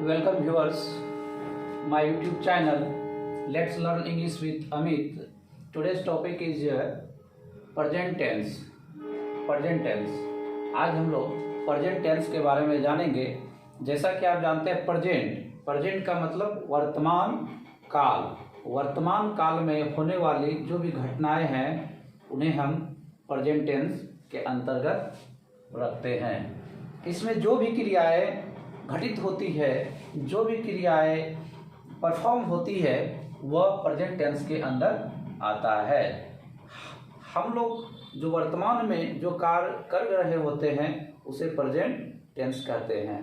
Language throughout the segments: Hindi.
welcome viewers my YouTube channel. Let's learn English with Amit. Today's topic is present tense. present tense. आज हम लोग present tense के बारे में जानेंगे। जैसा कि आप जानते हैं present का मतलब वर्तमान काल। वर्तमान काल में होने वाली जो भी घटनाएं हैं उन्हें हम present tense के अंतर्गत रखते हैं। इसमें जो भी क्रियाएं घटित होती है, जो भी क्रियाएं परफॉर्म होती है, वह प्रेजेंट टेंस के अंदर आता है। हम लोग जो वर्तमान में जो कार्य कर रहे होते हैं उसे प्रेजेंट टेंस कहते हैं।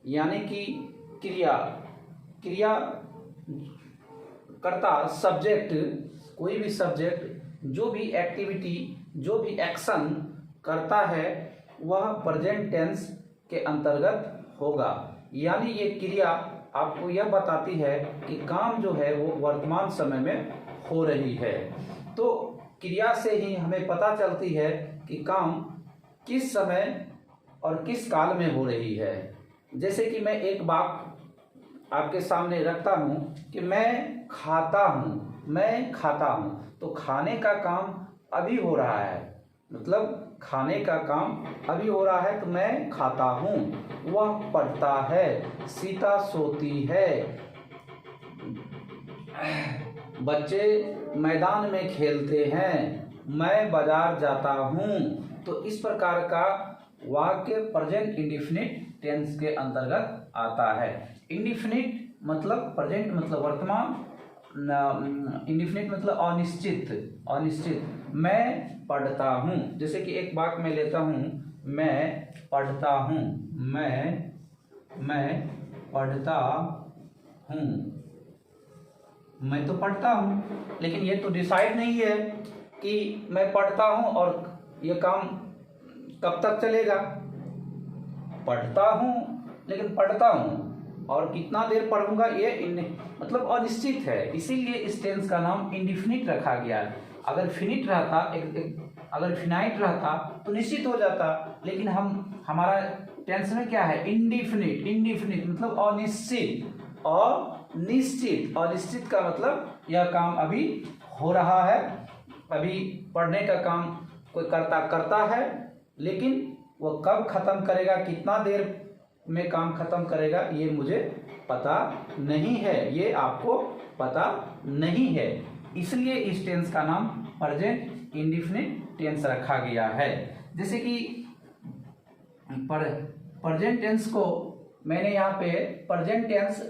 यानी कि क्रिया कर्ता सब्जेक्ट, कोई भी सब्जेक्ट जो भी एक्टिविटी, जो भी एक्शन करता है वह प्रेजेंट टेंस के अंतर्गत होगा। यानी ये क्रिया आपको यह बताती है कि काम जो है वो वर्तमान समय में हो रही है। तो क्रिया से ही हमें पता चलती है कि काम किस समय और किस काल में हो रही है। जैसे कि मैं एक बात आपके सामने रखता हूँ कि मैं खाता हूँ, तो खाने का काम अभी हो रहा है, मतलब खाने का काम अभी हो रहा है तो मैं खाता हूँ। वह पढ़ता है, सीता सोती है, बच्चे मैदान में खेलते हैं, मैं बाजार जाता हूँ। तो इस प्रकार का वाक्य प्रेजेंट इंडेफिनिट टेंस के अंतर्गत आता है। इंडेफिनिट मतलब प्रेजेंट मतलब वर्तमान, इंडेफिनिट मतलब अनिश्चित। मैं पढ़ता हूँ। जैसे कि एक वाक्य में लेता हूँ, मैं पढ़ता हूँ, मैं पढ़ता हूँ। मैं तो पढ़ता हूँ, लेकिन ये तो डिसाइड नहीं है कि मैं पढ़ता हूँ और ये काम कब तक चलेगा। पढ़ता हूँ लेकिन पढ़ता हूँ और कितना देर पढ़ूंगा ये मतलब अनिश्चित है। इसीलिए इस टेंस का नाम इंडेफिनिट रखा गया है। अगर फिनिट रहता, अगर फिनाइट रहता तो निश्चित हो जाता, लेकिन हमारा टेंस में क्या है, इंडेफिनिट मतलब अनिश्चित। अनिश्चित का मतलब यह काम अभी हो रहा है, अभी पढ़ने का काम कोई करता है, लेकिन वह कब खत्म करेगा, कितना देर में काम खत्म करेगा, ये मुझे पता नहीं है, ये आपको पता नहीं है। इसलिए इस टेंस का नाम प्रेजेंट इंडेफिनिट टेंस रखा गया है। जैसे कि प्रेजेंट टेंस को मैंने यहाँ पे present tense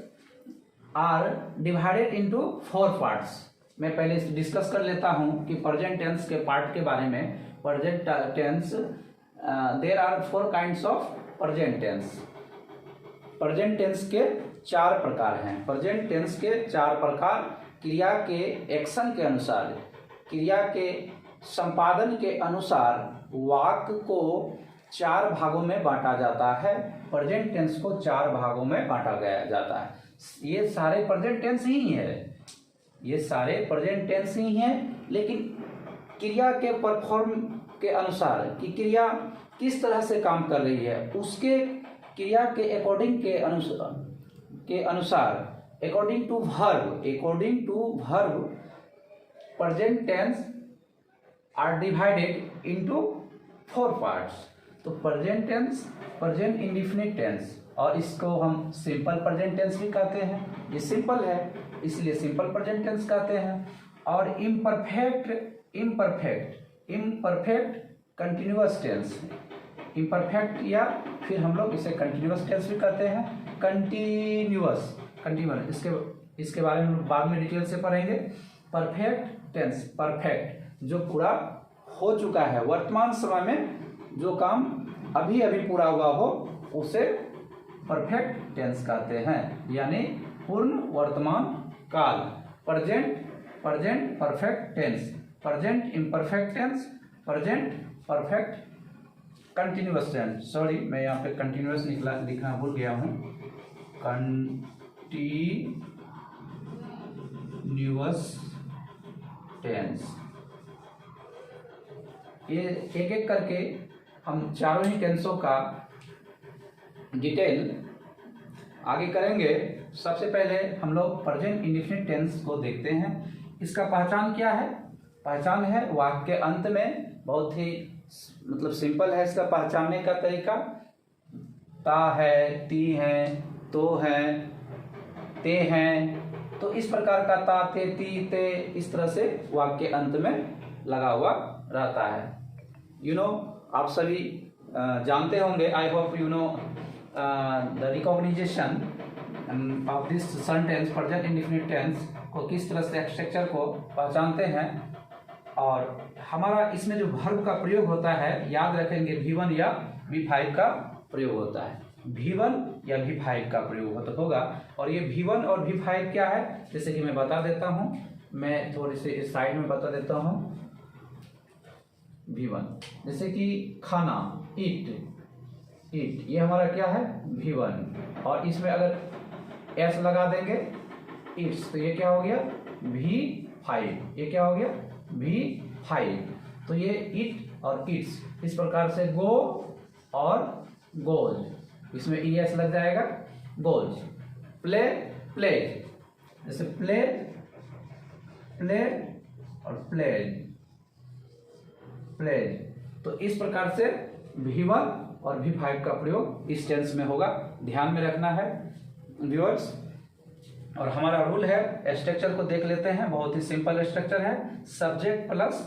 are divided into 4 parts. मैं पहले डिस्कस कर लेता हूँ कि प्रेजेंट टेंस के पार्ट के बारे में। Present tense there are 4 kinds of present tense. Present tense के 4 प्रकार हैं। प्रेजेंट टेंस के 4 प्रकार क्रिया के एक्शन के अनुसार, क्रिया के संपादन के अनुसार वाक्य को 4 भागों में बांटा जाता है। प्रेजेंट टेंस को 4 भागों में बांटा गया जाता है। ये सारे प्रेजेंट टेंस ही है, ये सारे प्रेजेंट टेंस ही हैं, लेकिन क्रिया के परफॉर्म के अनुसार कि क्रिया किस तरह से काम कर रही है, उसके क्रिया के अकॉर्डिंग के अनुसार according to verb present tense are divided into 4 parts. तो present tense, present indefinite tense, और इसको हम सिंपल प्रेजेंट टेंस भी कहते हैं। ये सिंपल है इसलिए सिंपल प्रेजेंट टेंस कहते हैं। और इम्परफेक्ट कंटिन्यूअस टेंस, इम्परफेक्ट या फिर हम लोग इसे कंटिन्यूअस टेंस भी कहते हैं। कंटिन्यूअस इसके बारे में बाद में डिटेल से पढ़ेंगे। परफेक्ट टेंस, परफेक्ट जो पूरा हो चुका है, वर्तमान समय में जो काम अभी पूरा हुआ हो उसे परफेक्ट टेंस कहते हैं, यानी पूर्ण वर्तमान काल। Present perfect tense, present imperfect tense, present perfect continuous tense. Sorry, मैं यहाँ पे कंटिन्यूअस लिखना भूल गया हूँ। Continuous tense. ये एक करके हम चारों ही टेंसों का डिटेल आगे करेंगे। सबसे पहले हम लोग प्रेजेंट इंडेफिनिट टेंस को देखते हैं। इसका पहचान क्या है? पहचान है वाक्य के अंत में, बहुत ही मतलब सिंपल है इसका पहचानने का तरीका। ता है, ती है, तो है, ते हैं, तो इस प्रकार का ता, ते, ती, ते इस तरह से वाक्य के अंत में लगा हुआ रहता है। आप सभी जानते होंगे, I hope you know the recognization of this sentence present indefinite tense को किस तरह से स्ट्रक्चर को पहचानते हैं। और हमारा इसमें जो वर्ब का प्रयोग होता है, याद रखेंगे V1 या V5 का प्रयोग होता है। V1 या V5 का प्रयोग होगा। और ये V1 और V5 क्या है, जैसे कि मैं बता देता हूँ, मैं थोड़ी सी इस साइड में बता देता हूँ। V1 जैसे कि खाना, ईट, ये हमारा क्या है? V1। और इसमें अगर S लगा देंगे, ईट्स, तो ये क्या हो गया? V5। ये क्या हो गया? V5। तो ये ईट और ईट्स, इस प्रकार से गो और गोज, इसमें ES लग जाएगा, गोज। प्ले, प्लेज, जैसे प्ले, प्ले और प्लेज, प्लेज। तो इस प्रकार से V1 और V5 का प्रयोग इस टेंस में होगा, ध्यान में रखना है व्यूअर्स। और हमारा रूल है, स्ट्रक्चर को देख लेते हैं, बहुत ही सिंपल स्ट्रक्चर है। सब्जेक्ट प्लस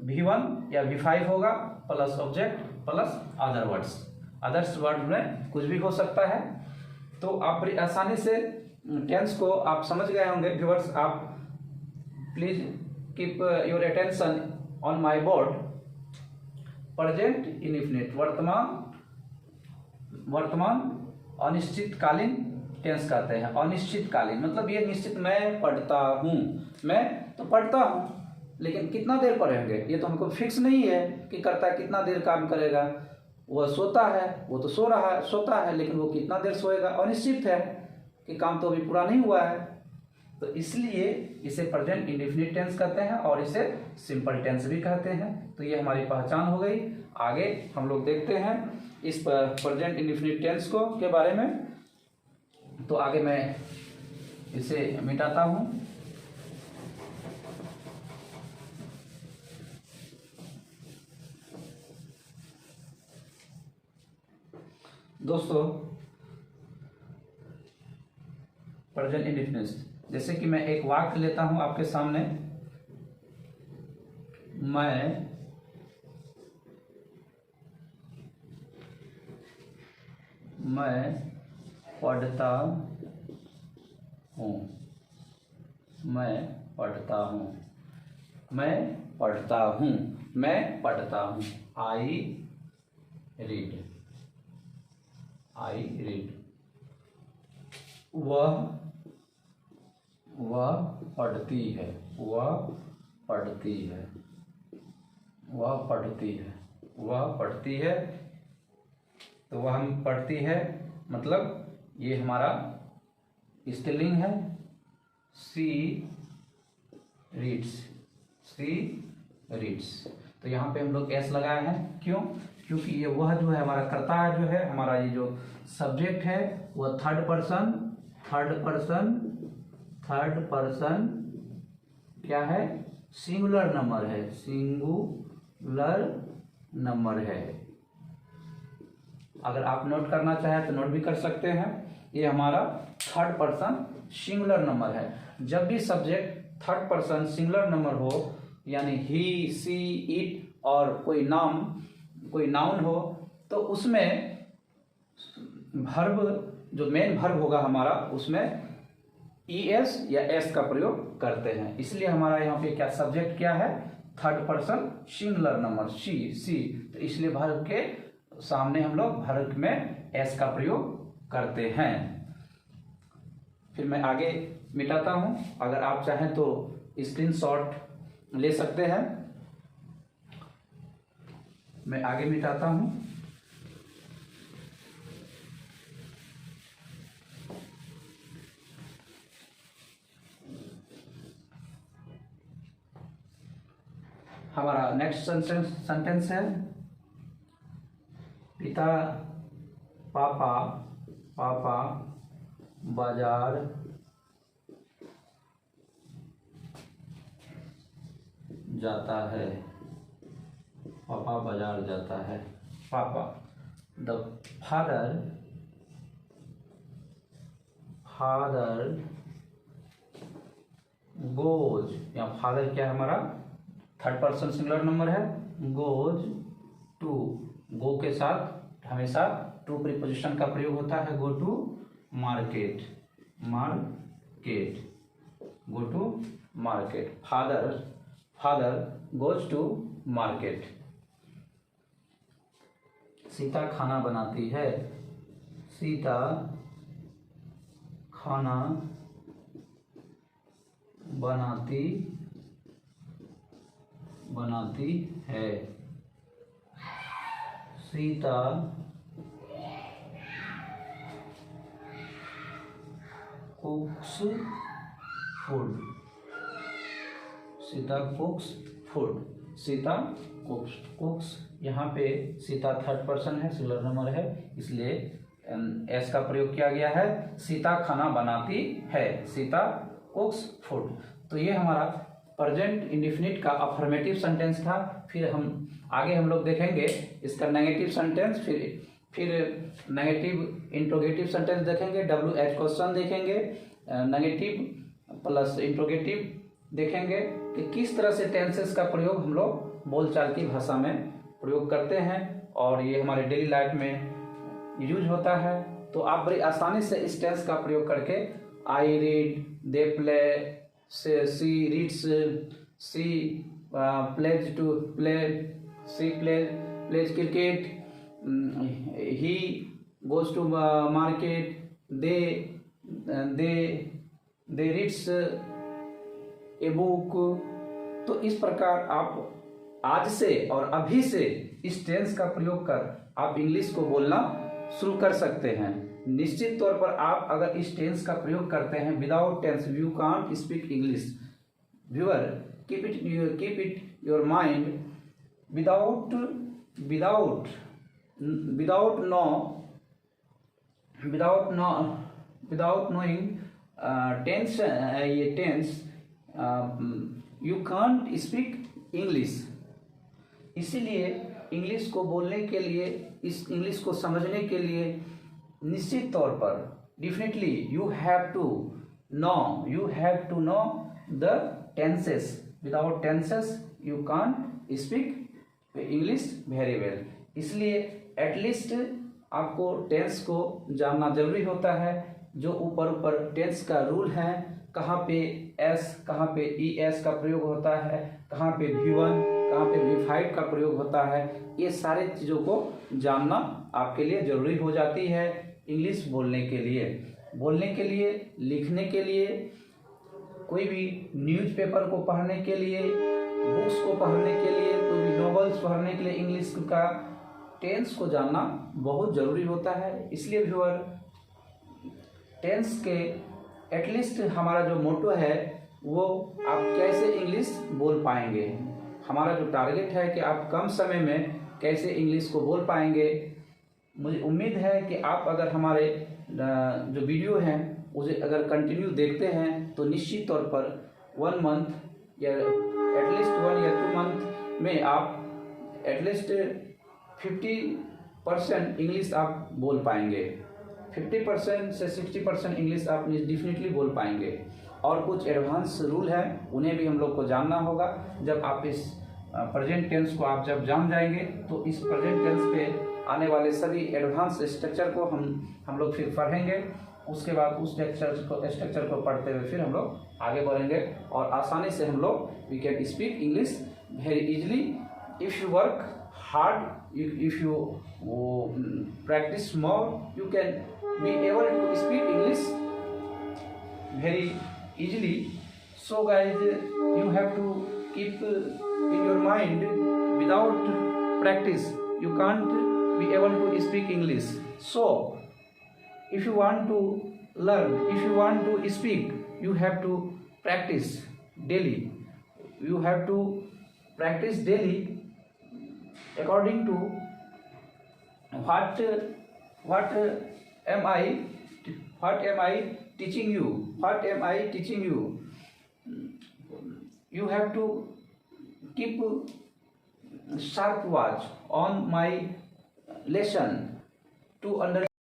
V1 या V5 होगा, plus object plus other words. Others word में कुछ भी हो सकता है। तो आप बड़ी आसानी से टेंस को आप समझ गए होंगे व्यूअर्स। आप please keep your attention on my board. Present indefinite, वर्तमान अनिश्चितकालीन टेंस कहते हैं। अनिश्चितकालीन मतलब ये निश्चित, मैं पढ़ता हूँ, मैं तो पढ़ता हूँ, लेकिन कितना देर पढ़ेंगे ये तो हमको फिक्स नहीं है कि करता है कितना देर काम करेगा। वह सोता है, वो तो सो रहा है, सोता है, लेकिन वो कितना देर सोएगा, अनिश्चित है कि काम तो अभी पूरा नहीं हुआ है। तो इसलिए इसे प्रेजेंट इंडेफिनिट टेंस कहते हैं और इसे सिंपल टेंस भी कहते हैं। तो ये हमारी पहचान हो गई। आगे हम लोग देखते हैं इस प्रेजेंट इंडेफिनिट टेंस को के बारे में। तो आगे मैं इसे मिटाता हूं। दोस्तों, प्रेजेंट इंडेफिनिट, जैसे कि मैं एक वाक्य लेता हूं आपके सामने, मैं पढ़ता हूँ, मैं पढ़ता हूँ, मैं पढ़ता हूँ, मैं पढ़ता हूँ। I read, I read. वह पढ़ती है, वह पढ़ती है, वह पढ़ती है, वह पढ़ती है। तो वह हम पढ़ती है मतलब ये हमारा स्त्रीलिंग है। सी रीड्स, सी रीड्स। तो यहाँ पे हम लोग एस लगाए हैं, क्यों? क्योंकि ये वह जो है हमारा कर्ता जो है, हमारा ये जो सब्जेक्ट है वह थर्ड पर्सन क्या है? सिंगुलर नंबर है, सिंगुलर नंबर है। अगर आप नोट करना चाहें तो नोट भी कर सकते हैं। ये हमारा थर्ड पर्सन सिंगुलर नंबर है। जब भी subject third person singular number हो, यानी ही, सी, इट और कोई नाउन हो, तो उसमें वर्ब, जो मेन वर्ब होगा हमारा, उसमें ES या S का प्रयोग करते हैं। इसलिए हमारा यहाँ पे क्या सब्जेक्ट क्या है? थर्ड पर्सन सिंगुलर नंबर, सी। तो इसलिए वर्ब के सामने हम लोग वर्ब में S का प्रयोग करते हैं। फिर मैं आगे मिटाता हूं। अगर आप चाहें तो स्क्रीनशॉट ले सकते हैं। मैं आगे मिटाता हूं। हमारा नेक्स्ट सेंटेंस है, पिता पापा बाजार जाता है, पापा बाजार जाता है, पापा। द फादर गोज, या फादर क्या है हमारा थर्ड पर्सन सिंगुलर नंबर है, गोज टू, गो के साथ हमेशा टू प्रीपोजिशन का प्रयोग होता है, go to market, go to market. Father goes to market. Sita खाना बनाती है, सीता खाना बनाती है, Sita cooks food, Sita cooks food, Sita cooks. यहाँ पे सीता थर्ड पर्सन है, सिंगुलर नंबर है, इसलिए एस का प्रयोग किया गया है। सीता खाना बनाती है, सीता कुक्स फूड। तो ये हमारा प्रेजेंट इंडेफिनिट का अफर्मेटिव सेंटेंस था। फिर हम लोग देखेंगे इसका नेगेटिव सेंटेंस, फिर नेगेटिव इंट्रोगेटिव सेंटेंस देखेंगे, WH क्वेश्चन देखेंगे, नेगेटिव प्लस इंट्रोगेटिव देखेंगे कि किस तरह से टेंसेस का प्रयोग हम लोग बोलचाल की भाषा में प्रयोग करते हैं और ये हमारे डेली लाइफ में यूज होता है। तो आप बड़ी आसानी से इस टेंस का प्रयोग करके I read, they play, she reads, she plays to play, she plays cricket, he goes to market, they reads a book. तो इस प्रकार आप आज से और अभी से इस टेंस का प्रयोग कर आप इंग्लिश को बोलना शुरू कर सकते हैं। निश्चित तौर पर आप अगर इस टेंस का प्रयोग करते हैं without tense you can't speak English. Viewer, keep it your mind, without knowing tense, ये tense you can't speak English. इसीलिए इंग्लिश को बोलने के लिए, इस इंग्लिश को समझने के लिए निश्चित तौर पर definitely you have to know the tenses. Without tenses you can't speak English very well. इसलिए एटलीस्ट आपको टेंस को जानना जरूरी होता है। जो ऊपर टेंस का रूल है, कहाँ पे एस, कहाँ पे ES का प्रयोग होता है, कहाँ पे V1, कहाँ पे V5 का प्रयोग होता है, ये सारे चीज़ों को जानना आपके लिए ज़रूरी हो जाती है इंग्लिश बोलने के लिए, लिखने के लिए, कोई भी न्यूज़पेपर को पढ़ने के लिए, बुक्स को पढ़ने के लिए, कोई भी नॉवेल्स पढ़ने के लिए इंग्लिश का टेंस को जानना बहुत ज़रूरी होता है। इसलिए व्यूअर, टेंस के एटलीस्ट हमारा जो मोटो है वो आप कैसे इंग्लिश बोल पाएंगे, हमारा जो टारगेट है कि आप कम समय में कैसे इंग्लिश को बोल पाएंगे। मुझे उम्मीद है कि आप अगर हमारे जो वीडियो हैं उसे अगर कंटिन्यू देखते हैं तो निश्चित तौर पर 1 मंथ या एटलीस्ट 1 या 2 मंथ में आप एटलीस्ट 50% इंग्लिश आप बोल पाएंगे। 50% से 60% इंग्लिश आप डेफिनेटली बोल पाएंगे। और कुछ एडवांस रूल है, उन्हें भी हम लोग को जानना होगा। जब आप इस प्रेजेंट टेंस को आप जब जान जाएंगे तो इस प्रेजेंट टेंस पे आने वाले सभी एडवांस स्ट्रक्चर को हम लोग फिर पढ़ेंगे। उसके बाद उस स्ट्रक्चर को पढ़ते हुए फिर हम लोग आगे बढ़ेंगे और आसानी से हम लोग we can speak English very easily if you work hard, if you practice more, you can be able to speak English very easily. So guys, you have to keep in your mind, without practice you can't be able to speak English. So if you want to learn, if you want to speak, you have to practice daily. You have to practice daily according to what am I What am I teaching you? What am I teaching you? You have to keep sharp watch on my lesson to understand